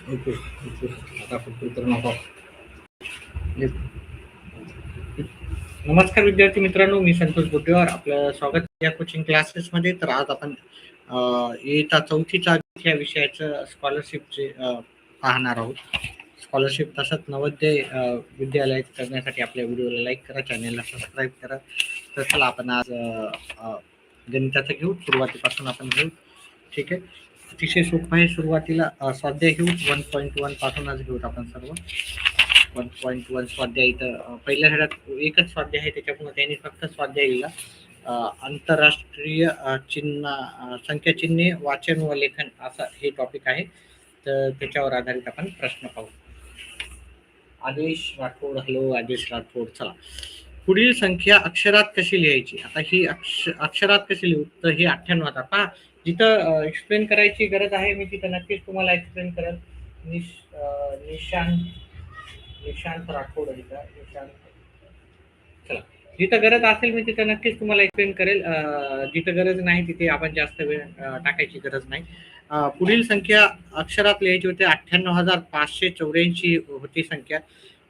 Okay, okay. आता आपण पुढे आहोत. नमस्कार विद्यार्थी मित्रांनो, मी संतोष बोटेवार. आपलं स्वागत आहे या कोचिंग क्लासेसमध्ये. तर आज आपण इयत्ता चौथीचा या विषयाचं स्कॉलरशिपचे पाहणार आहोत. स्कॉलरशिप तसंच नवोदय विद्यालय करण्यासाठी आपल्या व्हिडिओला लाईक करा, चॅनेलला सबस्क्राईब करा. तर चला आपण आज गणिताचं घेऊ, सुरुवातीपासून आपण घेऊ. ठीक आहे, अतिशय सोपं आहे. सुरुवातीला स्वाध्याय घेऊ, 1.1 पासूनच घेऊत आपण सर्व. 1.1 स्वाध्याय इथं पहिल्या धड्यात एकच स्वाध्याय आहे, त्याच्यामुळे त्यांनी फक्त स्वाध्याय लिहिला. आंतरराष्ट्रीय संख्या चिन्हे वाचन व लेखन असं हे टॉपिक आहे. तर त्याच्यावर आधारित आपण प्रश्न पाहू. आदेश राठोड, हॅलो आदेश राठोड. चला, पुढील संख्या अक्षरात कशी लिहायची? आता ही अक्षरात कशी लिहू? तर ही 98. आता पहा, जिथं एक्सप्लेन करायची गरज आहे मी तिथं नक्कीच तुम्हाला एक्सप्लेन करेल. निशांत राठोड आहे का? निशांत. चला, जिथं गरज असेल मी तिथं नक्कीच तुम्हाला एक्सप्लेन करेल. जिथं गरज नाही तिथे आपण जास्त वेळ टाकायची गरज नाही. पुढील संख्या अक्षरात लिहायची होती. 98,584 होती संख्या.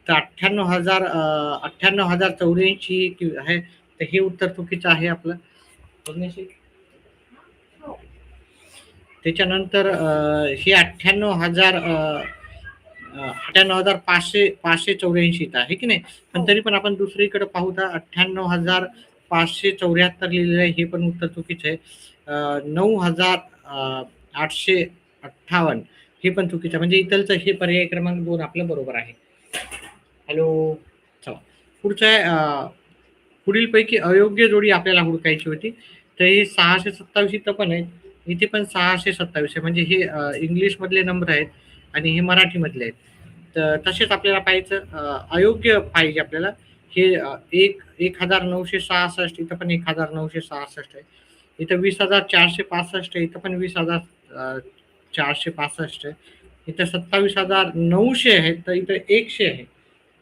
तर 98,084 आहे. तर हे उत्तर चुकीचं आहे आपलं. त्याच्यानंतर हे 98,584 आहे की नाही. पण तरी पण आपण दुसरीकडे पाहू तर 98,574 लिहिलेलं आहे, हे पण उत्तर चुकीचं आहे. 9,858 हे पण चुकीचं, म्हणजे इथलचं हे पर्याय क्रमांक 2 आपलं बरोबर आहे. हॅलो. चला, पुढचं आहे. पुढीलपैकी अयोग्य जोडी आपल्याला हुडकायची होती. तर हे 627 इथं पण आहे, इथे पण 627 आहे. म्हणजे हे इंग्लिश मधले नंबर आहेत आणि हे मराठी मधले आहेत. तर तसेच आपल्याला पाहायचं अयोग्य पाहिजे आपल्याला. हे 1,966 इथं पण 1,966 आहे. इथं 20,465 आहे, इथं पण 20,465 आहे. इथं 27,900 आहे, तर इथं 100 आहे.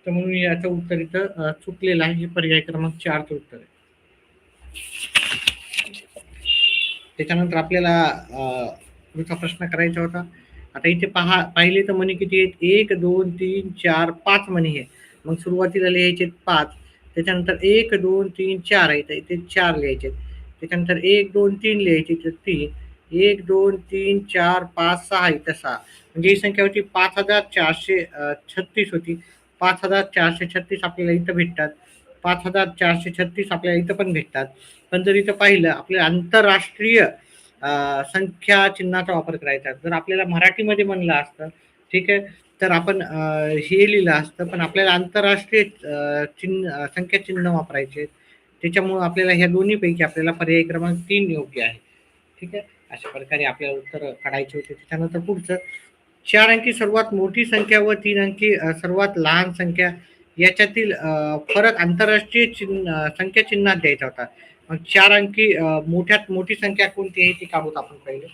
तर म्हणून याचं उत्तर इथं चुकलेलं आहे. हे पर्याय क्रमांक 4चं उत्तर आहे. त्याच्यानंतर आपल्याला पुढचा प्रश्न करायचा होता. आता इथे पाहिले तर मनी किती आहेत? 1, 2, 3, 4, 5 मनी आहे. मग सुरुवातीला लिहायचे 5. त्याच्यानंतर 1, 2, 3, 4 आहे, तर इथे 4 लिहायचे. त्याच्यानंतर 1, 2, 3 लिहायचे, तर 3. 1, 2, 3, 4, 5, 6 इथं 6. म्हणजे ही संख्या होती 5,436 होती. 5,436 आपल्याला इथं भेटतात. 5,436 आपल्याला इथं पण भेटतात. पण जर इथं पाहिलं, आपल्या आंतरराष्ट्रीय संख्या चिन्हाचा वापर करायचा. जर आपल्याला मराठीमध्ये म्हणलं असतं, ठीक आहे, तर आपण हे लिहिलं असतं. पण आपल्याला आंतरराष्ट्रीय संख्या चिन्ह वापरायचे. त्याच्यामुळे आपल्याला ह्या दोन्हीपैकी आपल्याला पर्याय क्रमांक 3 योग्य आहे. ठीक आहे, अशा प्रकारे आपल्याला उत्तर काढायचे होते. त्याच्यानंतर पुढचं, 4 अंकी सर्वात मोठी संख्या व 3 अंकी सर्वात लहान संख्या याच्यातील फरक आंतरराष्ट्रीय संख्या चिन्हात द्यायचा होता. मग 4 अंकी मोठ्यात मोठी संख्या कोणती आहे ती काढूत आपण पहिले.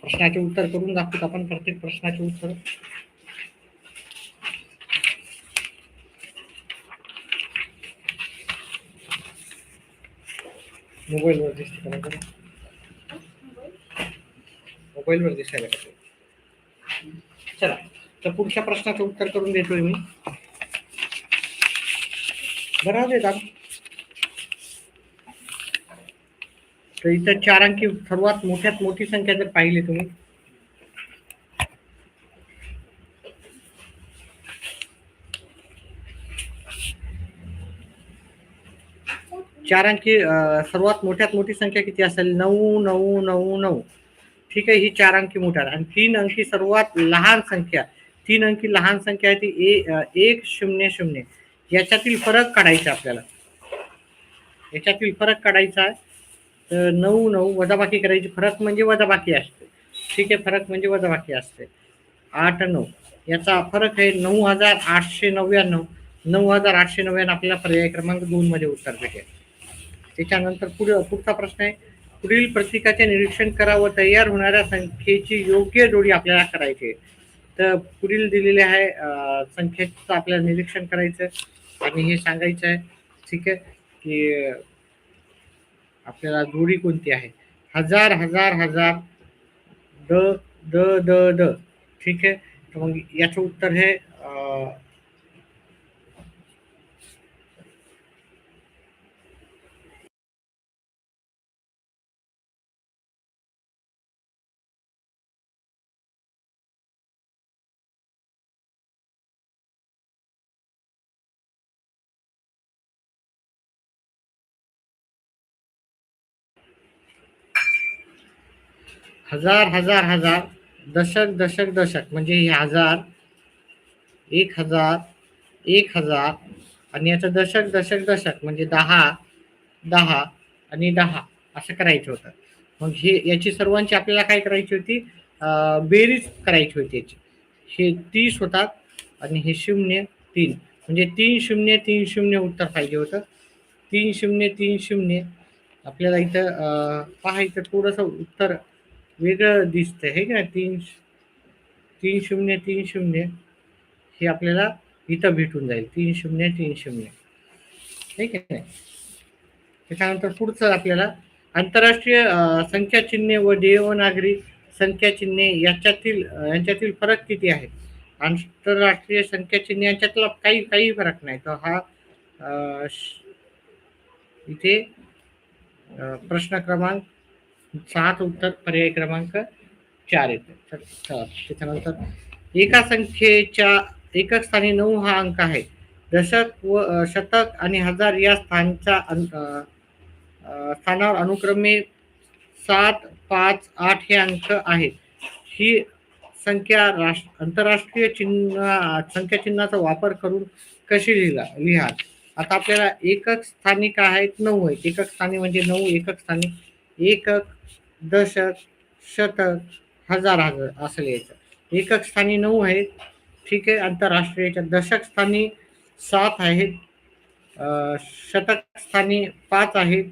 प्रश्नाचे उत्तर करून दाखवत आपण प्रत्येक प्रश्नाचे उत्तर. मोबाईलवर दिसते का? मोबाईलवर दिसायला का? चला, तर पुढच्या प्रश्नाचं उत्तर करून देतोय मी. बरोबर आहे. तर इथं 4 अंकी सर्वात मोठ्यात मोठी संख्या जर पाहिली तुम्ही, चार अंकी सर्वात मोठ्यात मोठी संख्या किती असेल? 9,999. ठीक आहे, ही 4 अंकी मोठ्या. आणि 3 अंकी सर्वात लहान संख्या, 3 अंकी लहान संख्या आहे ती 100. याच्यातील फरक काढायचा आपल्याला. याच्यातील फरक काढायचा आहे. तर 9 वजाबाकी करायची. फरक म्हणजे वजाबाकी असते. ठीक आहे, फरक म्हणजे वजाबाकी असते. 8, 9 याचा फरक आहे 9,899. 9,899 आपल्याला पर्याय क्रमांक 2 मध्ये उत्तर भेटेल. त्याच्यानंतर पुढचा प्रश्न आहे, पुढील प्रतीकाचे निरीक्षण करा व तयार होणाऱ्या संख्येची योग्य जोडी आपल्याला करायची आहे. तर पुढील दिलेले आहे संख्येचं आपल्याला निरीक्षण करायचं आणि हे सांगायचं आहे. ठीक आहे, की आपल्याला जोडी कोणती आहे. हजार हजार हजार द द द द. ठीक आहे, तर मग याचं उत्तर हे 1000 दशक दशक दशक म्हणजे हे 1000, 1000, 1000 आणि याचं दशक दशक दशक म्हणजे 10, 10 आणि 10 असं करायचं होतं. मग हे याची सर्वांची आपल्याला काय करायची होती, बेरीज करायची होती याची. हे 30 होतात आणि हे 0 3 म्हणजे 3030 उत्तर पाहिजे होतं. 3030 आपल्याला इथं पहा, इथं थोडंसं उत्तर वेगळं दिसतंय हे का. 3030 हे आपल्याला इथं भेटून जाईल. 3030 ठीक आहे. त्याच्यानंतर पुढचं आपल्याला आंतरराष्ट्रीय संख्या चिन्हे व देवनागरी संख्या चिन्हे यांच्यातील फरक किती आहे. आंतरराष्ट्रीय संख्या चिन्हे यांच्यातला काही फरक नाही. तर हा इथे प्रश्न क्रमांक 7 उत्तर पर्याय क्रमांक 4 येते. त्याच्यानंतर एका संख्येच्या एकक स्थानी 9 हा अंक आहे. दशक व शतक आणि हजार या स्थानावर अनुक्रमे 7, 5, 8 हे अंक आहेत. ही संख्या आंतरराष्ट्रीय संख्या चिन्हाचा वापर करून कशी लिहा. आता आपल्याला एकक स्थानी काय आहेत, 9 आहेत. एकक स्थानी म्हणजे 9 एकक स्थानी. एकक, दशक, शतक, हजार हजार असं लिहायचं. एकक स्थानी 9 आहेत. ठीक आहे. आंतरराष्ट्रीयच्या दशक स्थानी 7 आहेत, शतक स्थानी 5 आहेत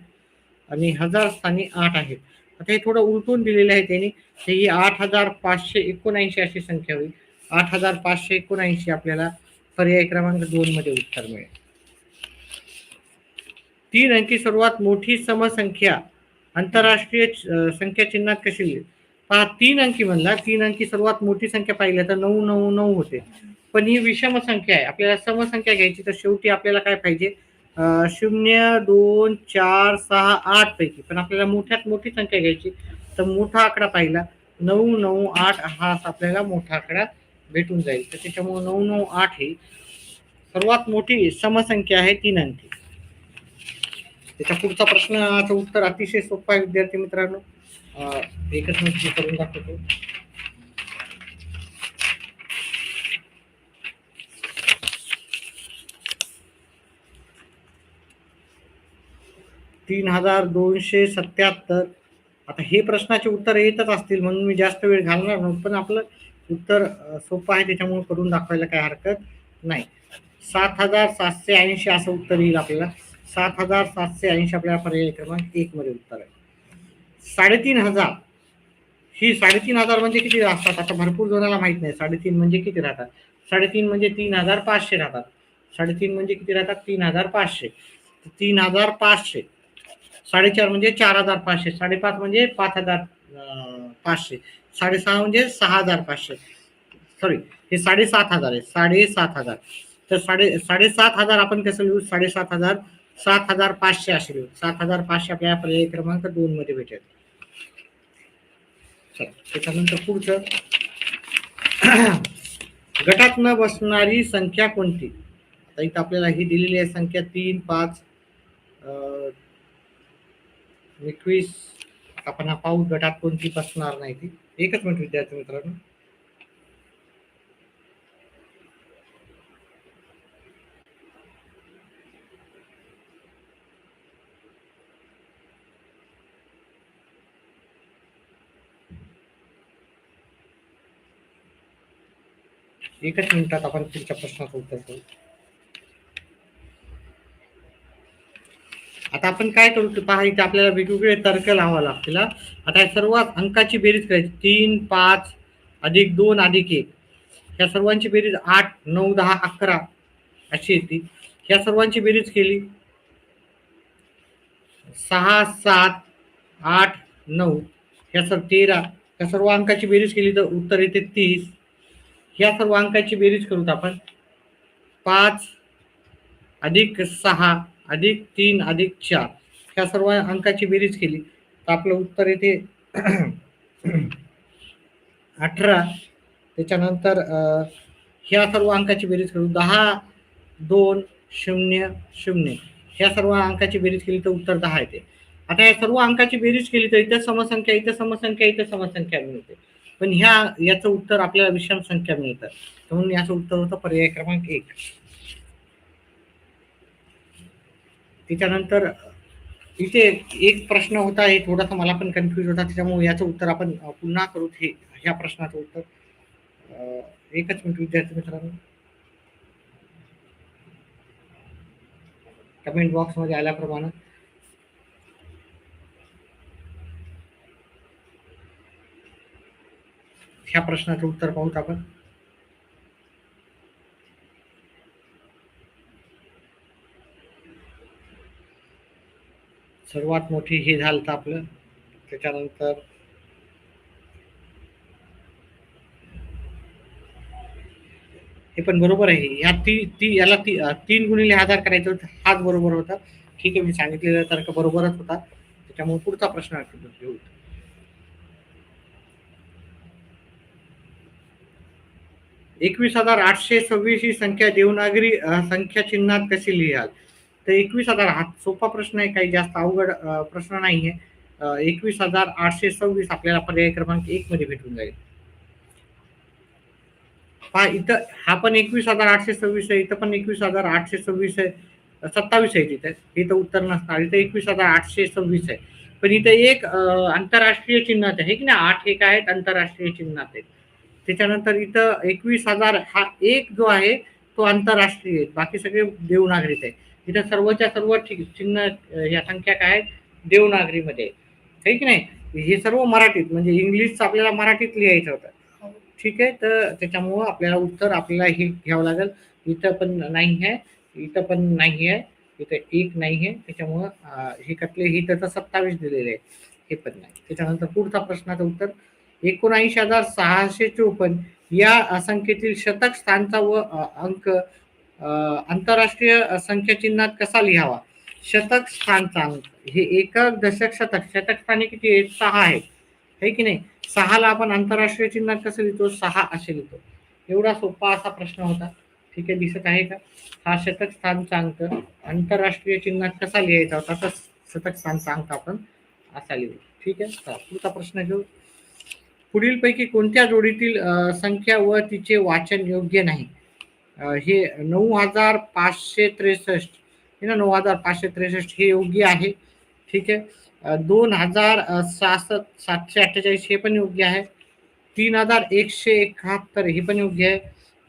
आणि हजार स्थानी 8 आहेत. आता हे थोडं उलटून दिलेलं आहे त्यांनी. ही 8579 अशी संख्या होईल. 8579 आपल्याला पर्याय क्रमांक 2 मध्ये उत्तर मिळेल. 3 अंकी सर्वात मोठी समसंख्या आंतरराष्ट्रीय संख्या चिन्हात कशी लिहिली. पहा, 3 अंकी म्हणला, 3 अंकी सर्वात मोठी संख्या पाहिली तर 999 होते. पण ही विषम संख्या आहे. आपल्याला समसंख्या घ्यायची तर शेवटी आपल्याला काय पाहिजे, 0, 2, 4, 6, 8 पैकी. पण आपल्याला मोठ्यात मोठी संख्या घ्यायची तर मोठा आकडा पाहिला 998 हा आपल्याला मोठा आकडा भेटून जाईल. तर त्याच्यामुळे 998 ही सर्वात मोठी समसंख्या आहे 3 अंकी. त्याच्या पुढचा प्रश्नाचं उत्तर अतिशय सोपं आहे विद्यार्थी मित्रांनो. एकच मिनिट करून दाखवतो. तीन 3277. आता हे प्रश्नाचे उत्तर येतच असतील म्हणून मी जास्त वेळ घालणार नाही, पण आपलं उत्तर सोपं आहे त्याच्यामुळे करून दाखवायला काही हरकत नाही. 7780 असं उत्तर येईल आपल्याला. 7780 आपल्याला पर्याय क्रमांक 1 मध्ये उत्तर आहे. 3500 ही 3500 म्हणजे किती असतात आता भरपूर जणांना माहित नाही. 3.5 म्हणजे किती राहतात. 3.5 म्हणजे 3500 राहतात. 3.5 म्हणजे किती राहतात, 3500. 3500. 4.5 म्हणजे 4500. 5.5 म्हणजे 5500. 6.5 म्हणजे 6500. सॉरी, हे 7500 आहे. 7500. तर 7500 आपण कसं लिहू, 7500 7500 असे लिहू. 7500 आपल्याला पर्याय क्रमांक 2 मध्ये भेटेल. त्याच्यानंतर पुढचं गटात न बसणारी संख्या कोणती. आता इथं आपल्याला ही दिलेली आहे संख्या 3, 5, 21. आपण हा पाहू गटात कोणती बसणार नाही ती. एकच मिनिट विद्यार्थी मित्रांनो. एकच मिनिटात आपण पुढच्या प्रश्नाचं उत्तर करू. आता आपण काय करू पहा, इथे आपल्याला वेगवेगळे तर्क लावावा लागतील. आता सर्वात अंकाची बेरीज करायची. 3, 5 अधिक 2 अधिक 1. ह्या सर्वांची बेरीज 8, 9, 10, 11 अशी येते. ह्या सर्वांची बेरीज केली 6, 7, 8, 9 ह्या 13 ह्या सर्व अंकाची बेरीज केली तर उत्तर येते 30. ह्या सर्व अंकाची बेरीज करूत आपण 5 अधिक 6 अधिक 3 अधिक 4 ह्या सर्व अंकाची बेरीज केली तर आपलं उत्तर येते 18. त्याच्यानंतर ह्या सर्व अंकाची बेरीज करू 10, 2, 0, 0 ह्या सर्व अंकाची बेरीज केली तर उत्तर 10 येते. आता या सर्व अंकाची बेरीज केली तर इथं समसंख्या, इथं समसंख्या, इथं समसंख्या मिळते. पण याचं उत्तर आपल्याला विषम संख्या मिळतं. म्हणून याचं उत्तर होतं पर्याय क्रमांक 1. त्याच्यानंतर इथे एक प्रश्न होता, हे थोडासा मला पण कन्फ्युज होता, त्याच्यामुळे याचं उत्तर आपण पुन्हा करू. ह्या प्रश्नाचं उत्तर एकच मिनिट विद्यार्थी मित्रांनो, कमेंट बॉक्समध्ये आल्याप्रमाणे ह्या प्रश्नाचं उत्तर पाहूत आपण. सर्वात मोठी हे झालं आपलं. त्याच्यानंतर हे पण बरोबर आहे. ह्या याला 3 गुणिले 1000 करायचं होतं, हाच बरोबर होता. ठीक आहे, मी सांगितलेलं तर बरोबरच होता. त्याच्यामुळे पुढचा प्रश्न घेऊ. 21,826 ही संख्या देवनागरी संख्या चिन्हात कशी लिहाल? तर 21,000 हा सोपा प्रश्न आहे, काही जास्त अवघड प्रश्न नाहीये. 21,826 आपल्याला पर्याय क्रमांक 1 मध्ये भेटून जाईल. पहा इथं हा पण 21,826 आहे, इथं पण 21,826 आहे, 27 आहे तिथे. इथं उत्तर नसणार, इथं 21,826 आहे. पण इथं एक आंतरराष्ट्रीय चिन्हात आहे की नाही, 8 एक आहेत आंतरराष्ट्रीय चिन्हात आहेत. त्याच्यानंतर इथं 21,000 हा एक जो आहे तो आंतरराष्ट्रीय आहे, बाकी सगळे देवनागरीत आहे. इथं सर्वच्या सर्व चिन्ह या संख्या काय आहेत, देवनागरीमध्ये आहे की नाही. हे सर्व मराठीत, म्हणजे इंग्लिशचं आपल्याला मराठीत लिहायचं होतं. ठीक आहे, तर त्याच्यामुळं आपल्याला उत्तर आपल्याला हे घ्यावं लागेल. इथं पण नाही आहे, इथं पण नाही आहे, इथं एक नाही आहे. त्याच्यामुळं हे कटले, ही त्याचं 27 दिलेले आहे, हे पण नाही. त्याच्यानंतर पुढचा प्रश्नाचं उत्तर 79,654 या संख्येतील शतक स्थानचा व अंक आंतरराष्ट्रीय संख्या चिन्हात कसा लिहावा? शतक स्थानचा अंक हे एकक, दशक, शतक. शतक स्थानी किती आहेत? 6 आहेत, है की नाही. 6ला आपण आंतरराष्ट्रीय चिन्हात कसं लिहितो? 6 असे लिहितो. एवढा सोपा असा प्रश्न होता. ठीक आहे, दिसत आहे का? हा शतक स्थानचा अंक आंतरराष्ट्रीय चिन्हात कसा लिहायचा होता? तर शतक स्थानचा अंक आपण असा लिहू. ठीक आहे, पुढचा प्रश्न घेऊ. पुढीलपैकी कोणत्या जोडीतील संख्या व तिचे वाचन योग्य नाही? हे 9,563 हे ना, 9,563 हे योग्य आहे. ठीक आहे. 2,067,748 हे पण योग्य आहे. 3,171 हे पण योग्य आहे.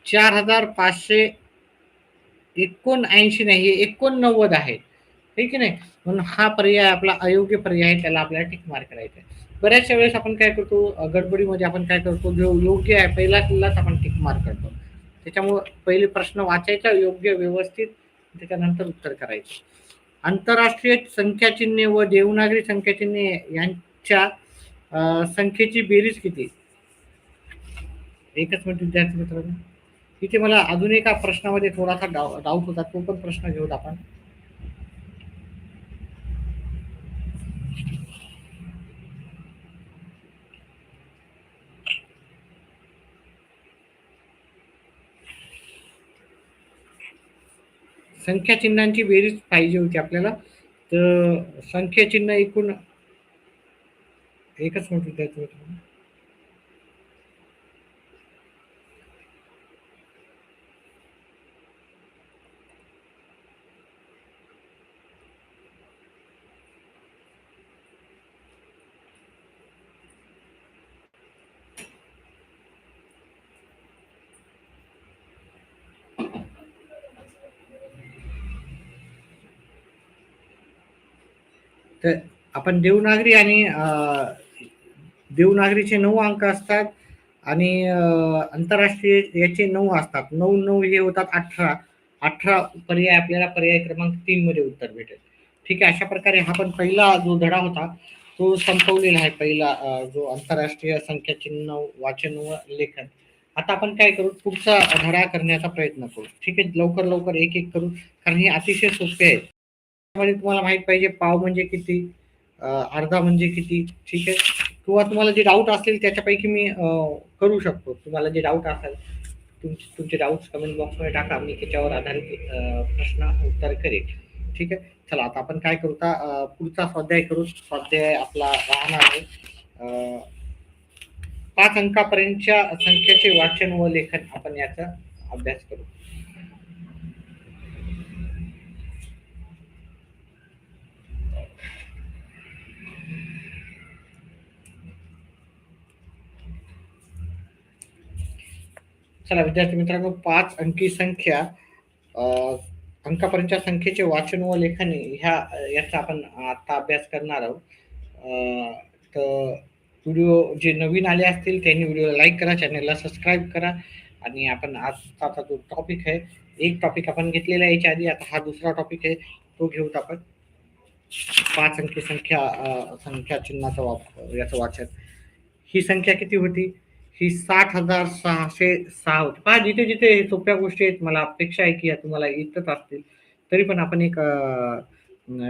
4,579 नाही, हे 89 आहे, हे की नाही. म्हणून हा पर्याय आपला अयोग्य पर्याय आहे, त्याला आपल्याला टिक मार्क करायचा आहे. बऱ्याचशा वेळेस आपण काय करतो, गडबडीमध्ये आपण काय करतो, जो योग्य आहे पहिलाच आपण टिक मार्क करतो. त्याच्यामुळं पहिले प्रश्न वाचायचा योग्य व्यवस्थित, त्याच्यानंतर उत्तर करायचं. आंतरराष्ट्रीय संख्याचिन्हे व देवनागरी संख्याचिन्हे यांच्या संख्येची बेरीज किती? एकच मिनिट विद्यार्थी मित्रांनो, इथे मला अजून एका प्रश्नामध्ये थोडासा डाऊट होता, तो पण प्रश्न घेऊत आपण. संख्या चिन्हांची बेरीज पाहिजे होती आपल्याला, तर संख्या चिन्ह एकूण एकच मिनिट विद्यार्थी मित्रांनो. तर आपण देवनागरी आणि देवनागरीचे 9 अंक असतात आणि आंतरराष्ट्रीय याचे 9 असतात. 9 हे होतात 18. 18 पर्याय आपल्याला पर्याय क्रमांक 3 मध्ये उत्तर भेटेल. ठीक आहे. अशा प्रकारे हा पण पहिला जो धडा होता तो संपवलेला आहे. पहिला जो आंतरराष्ट्रीय संख्या चिन्ह वाचन व लेखन. आता आपण काय करू, पुढचा धडा करण्याचा प्रयत्न करू. ठीक आहे. लवकर लवकर एक एक करू, कारण हे अतिशय सोपे आहे. त्यामध्ये तुम्हाला माहित पाहिजे पाव म्हणजे किती, अर्धा म्हणजे किती. ठीक आहे. किंवा तुम्हाला जे डाऊट असतील त्याच्यापैकी मी करू शकतो. तुम्हाला जे डाऊट असेल तुमचे डाऊट्स कमेंट बॉक्समध्ये टाका, मी त्याच्यावर आधारित प्रश्न उत्तर करेन. ठीक आहे. चला आता आपण काय करू, पुढचा स्वाध्याय करू. स्वाध्याय आपला राहणार आहे 5 अंकापर्यंतच्या संख्येचे वाचन व लेखन. आपण याचा अभ्यास करू. चला विद्यार्थी मित्रांनो, 5 अंकी संख्या अंकापर्यंतच्या संख्येचे वाचन व लेखन ह्या याचा आपण आता अभ्यास करणार आहोत. तर व्हिडिओ जे नवीन आले असतील त्यांनी व्हिडिओला लाईक करा, चॅनलला सबस्क्राईब करा. आणि आपण आजचा जो टॉपिक आहे, एक टॉपिक आपण घेतलेला आहे याच्या आधी, आता हा दुसरा टॉपिक आहे तो घेऊत आपण. 5 अंकी संख्या चिन्हाचा याचं वाचन. ही संख्या किती होती, ही 60,606 होती. पहा जिथे जिथे सोप्या गोष्टी आहेत, मला अपेक्षा आहे की या तुम्हाला येतच असतील. तरी पण आपण एक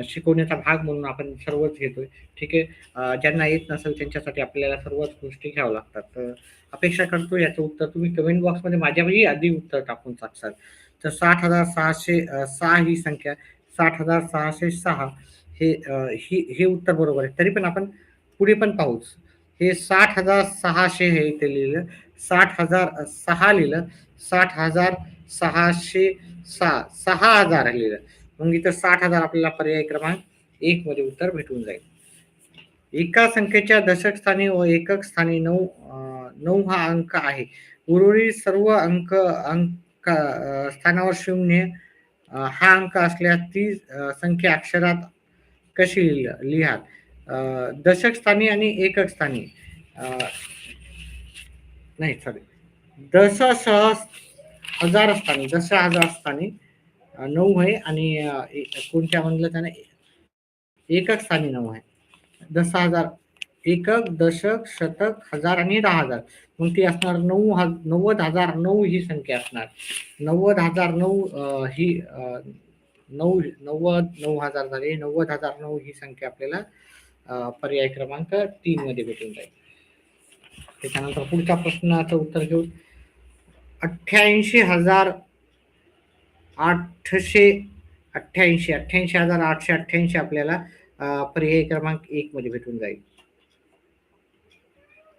शिकवण्याचा भाग म्हणून आपण सर्वच घेतोय. ठीक आहे. ज्यांना येत नसेल त्यांच्यासाठी आपल्याला सर्वच गोष्टी घ्याव्या लागतात. तर अपेक्षा करतो याचं उत्तर तुम्ही कमेंट बॉक्समध्ये माझ्याही आधी उत्तर टाकून टाकसाल. तर 60,606 ही संख्या, 60,606 हे उत्तर बरोबर आहे. तरी पण आपण पुढे पण पाहूच. हे 60,600 हे इथे लिहिलं, 60,006 लिहिलं, 60,606 6,000 लिहिलं. मग इथं 60,000 आपल्याला पर्याय क्रमांक 1 मध्ये उत्तर भेटून जाईल. एका संख्येच्या दशक स्थानी व एकक स्थानी 9 हा अंक आहे. उर्वरित सर्व अंक स्थानावर 0 हा अंक असल्यास ती संख्या अक्षरात कशी लिहाल. दशक स्थानी आणि एकक स्थानी नाही, सॉरी, हजार स्थानी, हजार स्थानी 9 आहे. आणि कोणत्या म्हणलं त्याने, एकक स्थानी 9 आहे. 10,000 एकक, दशक, शतक, हजार आणि 10,000. मग ती असणार 90,009 ही संख्या असणार. 90,009 ही 9,000 झाली. 90,009 ही संख्या आपल्याला पर्याय क्रमांक 3 मध्ये भेटून जाईल. त्याच्यानंतर पुढच्या प्रश्नाचं उत्तर घेऊ. 88,888 आपल्याला पर्याय क्रमांक 1 मध्ये भेटून जाईल.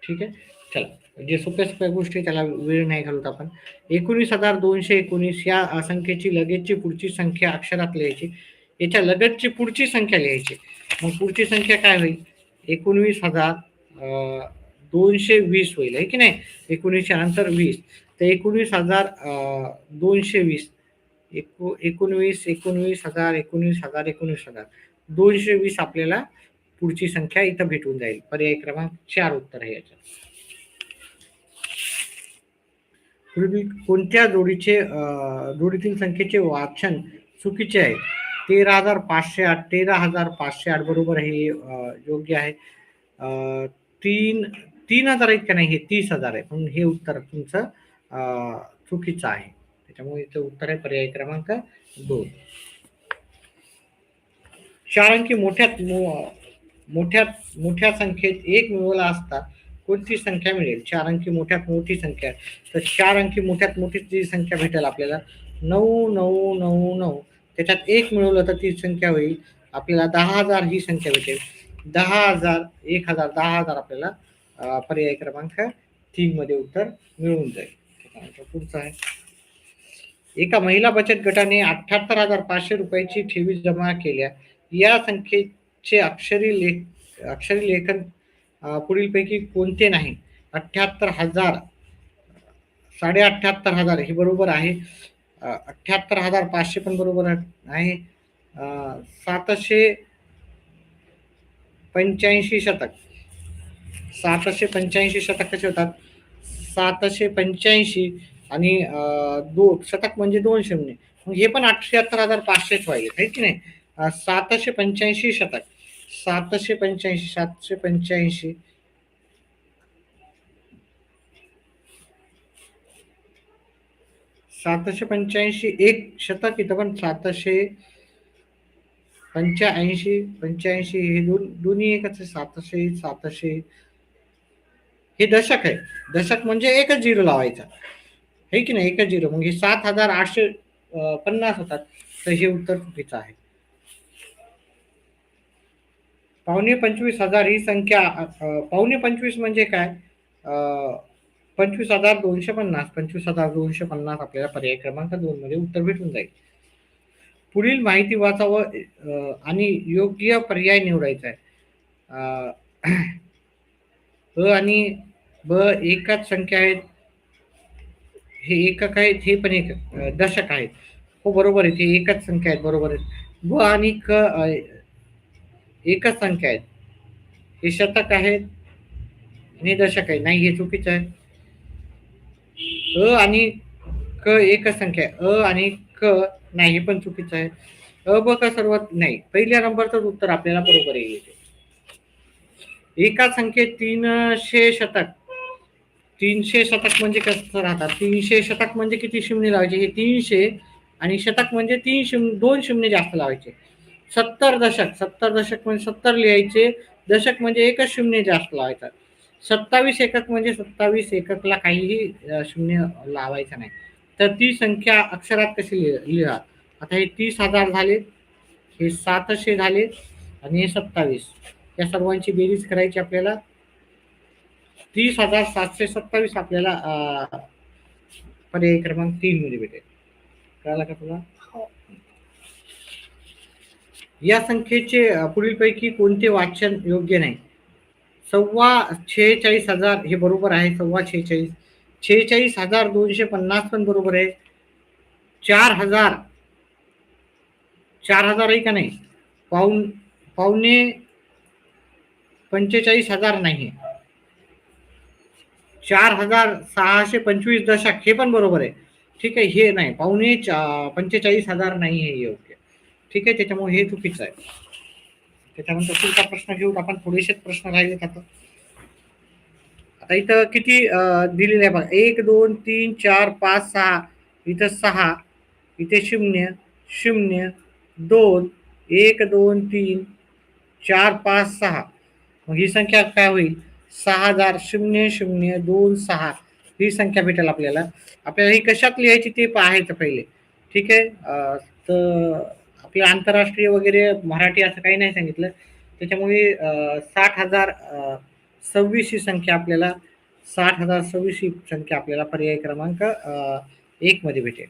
ठीक आहे. चला, जे सोप्या सोप्या गोष्टी त्याला वेळ नाही घालत आपण. 19,219 या संख्येची लगेचची पुढची संख्या अक्षरात लिहायची. याच्या लगतची पुढची संख्या लिहायची. मग पुढची संख्या काय होईल, 19,220 होईल, आहे की नाही. 19 नंतर 20, तर 19,220, 19,000 220 आपल्याला पुढची संख्या इथं भेटून जाईल. पर्याय क्रमांक 4 उत्तर आहे याच्यात. कोणत्या जोडीतील संख्येचे वाचन चुकीचे आहे. 13,508, 13,508 बरोबर आहे, योग्य आहे. 3,000 आहेत का नाही, हे 30,000 आहे. पण हे उत्तर तुमचं चुकीचं आहे. त्याच्यामुळे इथं उत्तर आहे पर्याय क्रमांक 2. 4 अंकी मोठ्या संख्येत 1 मिळवला असता कोणती संख्या मिळेल. 4 अंकी मोठ्यात मोठी संख्या, तर 4 अंकी मोठ्यात मोठी जी संख्या भेटेल आपल्याला 9,999. त्याच्यात 1 मिळवलं तर ती संख्या होईल आपल्याला 10,000 ही संख्या भेटेल. 10,000, 1,000, 10,000 आपल्याला पर्याय क्रमांक 3 मध्ये उत्तर मिळून जाईल. पुढचं आहे, एका महिला बचत गटाने 78,500 रुपयाची ठेवी जमा केल्या. या संख्येचे अक्षरी लेखन पुढीलपैकी कोणते नाही. 78,000, 78,000 हे बरोबर आहे. 78,500 पण बरोबर आहे. 785 शतक, 785 शतक कसे होतात, 785 आणि दो शतक म्हणजे 2 शून्य. मग हे पण 78,500 व्हायले आहे की नाही. 785 शतक, 785 785 785 एक शतक इथं पण 785 हे दोन्ही एकच आहे. 700 हे दशक आहे. दशक म्हणजे एकच झिरो लावायचा आहे की नाही, एकच झिरो. मग हे 7,850 होतात. तर हे उत्तर चुकीचं आहे. 25,000 ही संख्या 25,000 म्हणजे काय? 25,250 25,250 आपल्याला पर्याय क्रमांक 2 मध्ये उत्तर भेटून जाईल. पुढील माहिती वाचावं आणि योग्य पर्याय निवडायचा आहे. अ आणि ब एकाच संख्या आहेत. हे एकक आहेत, हे पण एक दशक आहेत. हो बरोबर आहे, ते एकच संख्या आहेत, बरोबर आहे. ब आणि क एकच संख्या आहेत. हे शतक आहेत आणि दशक आहे. नाही, हे चुकीचं आहे. अ आणि क एकच संख्या आहे. अ आणि क नाही, हे पण चुकीचं आहे. अ ब क सर्वात नाही. पहिल्या नंबरचं उत्तर आपल्याला बरोबर येईल. एका संख्येत 300 शतक. 300 शतक म्हणजे कसं राहतात? 300 शतक म्हणजे किती शून्य लावायचे? हे 300 आणि शतक म्हणजे 2 शून्य जास्त लावायचे. 70 दशक, 70 दशक म्हणजे 70 लिहायचे. दशक म्हणजे एकच शून्य जास्त लावायचा. 27 एकक म्हणजे 27 एककला काहीही शून्य लावायचं नाही. तर ती संख्या अक्षरात कशी लिहा? आता हे 30,000 झाले, हे 700 झाले आणि हे 27. या सर्वांची बेरीज करायची आपल्याला. 30,727 आपल्याला पर्याय क्रमांक 3 मध्ये भेटेल. कळालं का तुला? या संख्येचे पुढीलपैकी कोणते वाचन योग्य नाही? 46,000 हे बरोबर आहे. 46,000 46,250 पण बरोबर आहे. 4,000 4,000 आहे का नाही? पावणे 45,000 नाही. 4,625 दशक हे पण बरोबर आहे. ठीक आहे, हे नाही. पावणे 45,000 नाही हे योग्य. ठीक आहे, त्याच्यामुळे हे चुकीचं आहे. त्याच्यानंतर पुढचा प्रश्न घेऊ आपण. थोडेसेच प्रश्न राहिले आता. आता इथं किती दिलेले आहे बघा. 1 2 3 4 5 6. इथं 6, इथे 0 0 2 1 2 3 4 5 6. मग ही संख्या काय होईल? 6,000,000,2,6 ही संख्या भेटेल आपल्याला. आपल्याला ही कशात लिहायची ते पाहायचं पहिले. ठीक आहे. तर आपलं आंतरराष्ट्रीय वगैरे मराठी असं काही नाही सांगितलं. त्याच्यामुळे 60,026 ही संख्या आपल्याला 60,026 ही संख्या आपल्याला पर्याय क्रमांक 1 मध्ये भेटेल.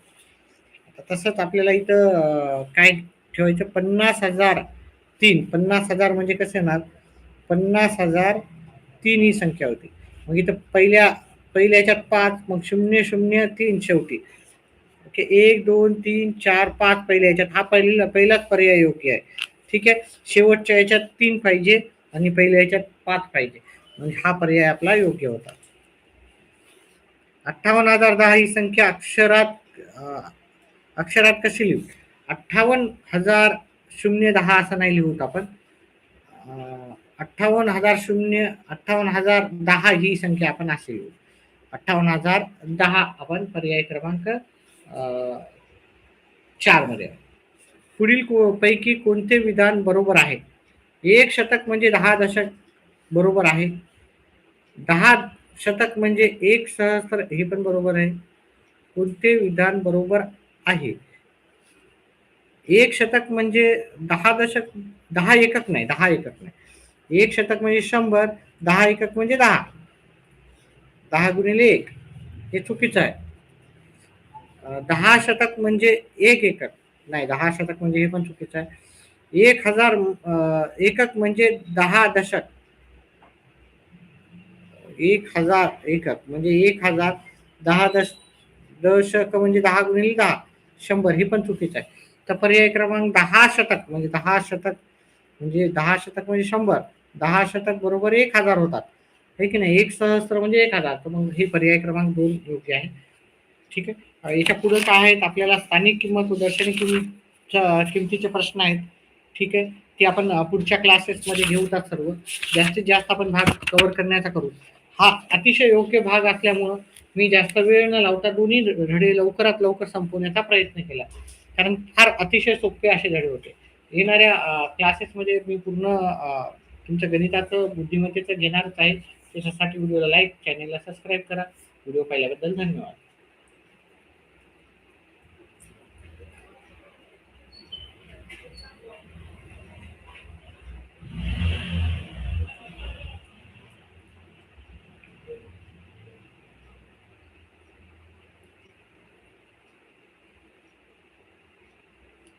तसंच आपल्याला इथं काय ठेवायचं? 50,003. 50,000 म्हणजे कसं येणार? 50,003 ही संख्या होती. मग इथं पहिल्या ह्याच्यात 5, मग 003 शेवटी. ओके, 1 2 3 4 5 पहिल्या ह्याच्यात हा पहिलाच पर्याय योग्य आहे. ठीक आहे. शेवटच्या ह्याच्यात 3 पाहिजे आणि पहिल्या ह्याच्यात 5 पाहिजे. म्हणजे हा पर्याय आपला योग्य होता. 58,010 ही संख्या अक्षरात कशी लिहू? 58,010 असं नाही लिहूत आपण. 58,010 ही संख्या आपण अशी लिहू. 58,010 आपण पर्याय क्रमांक 4 मध्ये. पुढील पैकी कोणते विधान बरोबर आहे? 1 शतक म्हणजे 10 दशक बरोबर आहे. 10 शतक म्हणजे 1 सहस्त्र हे पण बरोबर आहे. कोणते विधान बरोबर आहे? 1 शतक म्हणजे 10 दशक, 10 एकक नाही, 10 एकक नाही. 1 शतक म्हणजे 100, 10 एकक म्हणजे 10. 10 गुणिले 1 हे चुकीचं आहे. 10 शतक म्हणजे 1 एकक नाही, 10 शतक म्हणजे हे पण चुकीचं आहे. 1,000 एकक म्हणजे 10 दशक. 1,000 एकक म्हणजे 1,000. 10 दशक म्हणजे 10 गुणिले 10 100 हे पण चुकीचं आहे. तर पर्याय क्रमांक 10 शतक म्हणजे 10 शतक म्हणजे 10 शतक म्हणजे 100. 10 शतक बरोबर 1,000 होतात. आहे की नाही. 1 सहस्त्र म्हणजे 1000, तर मग हे पर्याय क्रमांक 2 योग्य आहे. ठीक आहे. याच्या पुढे काय आहेत आपल्याला स्थानिक किंमत व दर्शनी किमतीचे प्रश्न आहेत. ठीक आहे. ते आपण पुढच्या क्लासेसमध्ये घेऊ त्यात सर्व. जास्तीत जास्त आपण भाग कव्हर करण्याचा करू. हा अतिशय योग्य भाग असल्यामुळं मी जास्त वेळ न लावता दोन्ही धडे लवकरात लवकर संपवण्याचा प्रयत्न केला. कारण फार अतिशय सोपे असे धडे होते. येणाऱ्या क्लासेसमध्ये मी पूर्ण तुमचं गणिताचं, बुद्धिमत्तेचं घेणारच आहे. त्याच्यासाठी व्हिडिओला लाईक, चॅनेलला सबस्क्राईब करा. व्हिडिओ पाहिल्याबद्दल धन्यवाद.